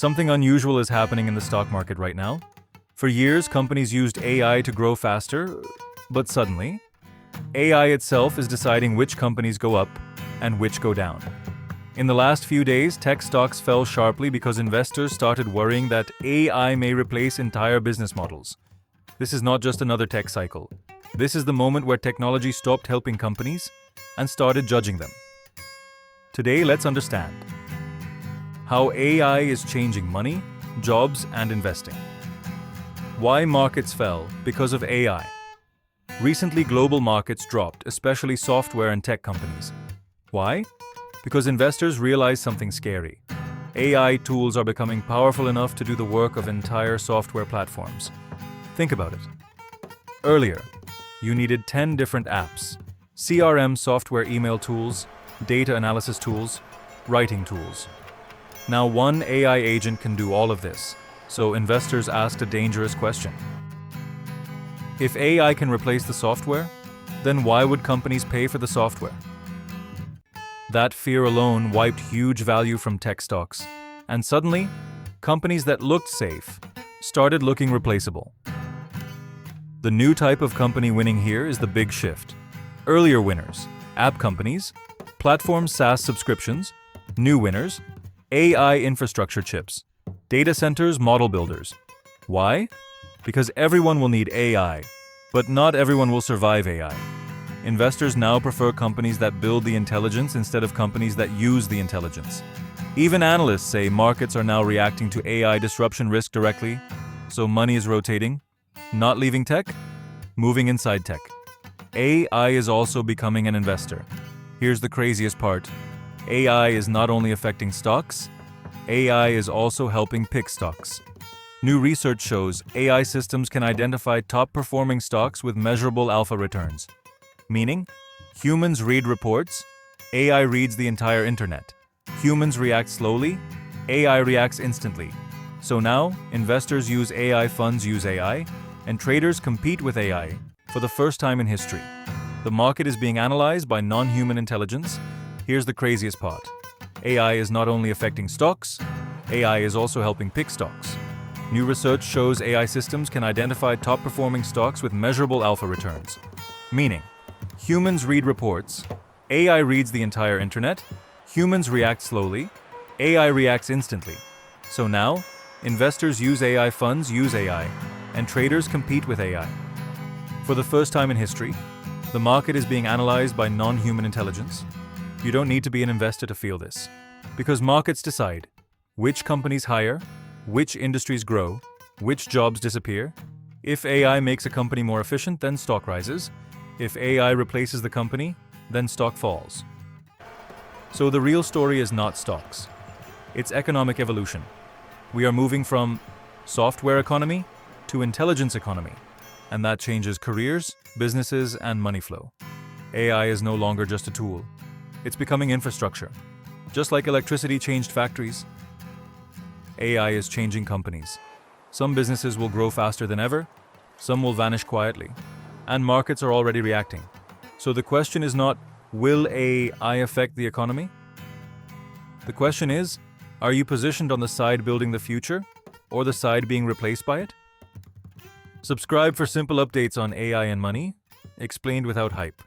Something unusual is happening in the stock market right now. For years, companies used AI to grow faster, but suddenly, AI itself is deciding which companies go up and which go down. In the last few days, tech stocks fell sharply because investors started worrying that AI may replace entire business models. This is not just another tech cycle. This is the moment where technology stopped helping companies and started judging them. Today, let's understand how AI is changing money, jobs, and investing. Why markets fell because of AI. Recently, global markets dropped, especially software and tech companies. Why? Because investors realized something scary. AI tools are becoming powerful enough to do the work of entire software platforms. Think about it. Earlier, you needed 10 different apps, CRM software, email tools, data analysis tools, writing tools. Now one AI agent can do all of this, so investors asked a dangerous question. If AI can replace the software, then why would companies pay for the software? That fear alone wiped huge value from tech stocks, and suddenly, companies that looked safe started looking replaceable. The new type of company winning here is the big shift. Earlier winners, app companies, platform SaaS subscriptions. New winners, AI infrastructure chips, data centers, model builders. Why? Because everyone will need AI, but not everyone will survive AI. Investors now prefer companies that build the intelligence instead of companies that use the intelligence. Even analysts say markets are now reacting to AI disruption risk directly, so money is rotating, not leaving tech, moving inside tech. AI is also becoming an investor. Here's the craziest part. AI is not only affecting stocks, AI is also helping pick stocks. New research shows AI systems can identify top-performing stocks with measurable alpha returns. Meaning, humans read reports, AI reads the entire internet. Humans react slowly, AI reacts instantly. So now, investors use AI, funds use AI, and traders compete with AI for the first time in history. The market is being analyzed by non-human intelligence. Here's the craziest part. AI is not only affecting stocks, AI is also helping pick stocks. New research shows AI systems can identify top-performing stocks with measurable alpha returns. Meaning, humans read reports, AI reads the entire internet, humans react slowly, AI reacts instantly. So now, investors use AI, funds use AI, and traders compete with AI. For the first time in history, the market is being analyzed by non-human intelligence. You don't need to be an investor to feel this, because markets decide which companies hire, which industries grow, which jobs disappear. If AI makes a company more efficient, then stock rises. If AI replaces the company, then stock falls. So the real story is not stocks. It's economic evolution. We are moving from software economy to intelligence economy, and that changes careers, businesses, and money flow. AI is no longer just a tool. It's becoming infrastructure. Just like electricity changed factories, AI is changing companies. Some businesses will grow faster than ever, some will vanish quietly, and markets are already reacting. So the question is not, will AI affect the economy? The question is, are you positioned on the side building the future, or the side being replaced by it? Subscribe for simple updates on AI and money, explained without hype.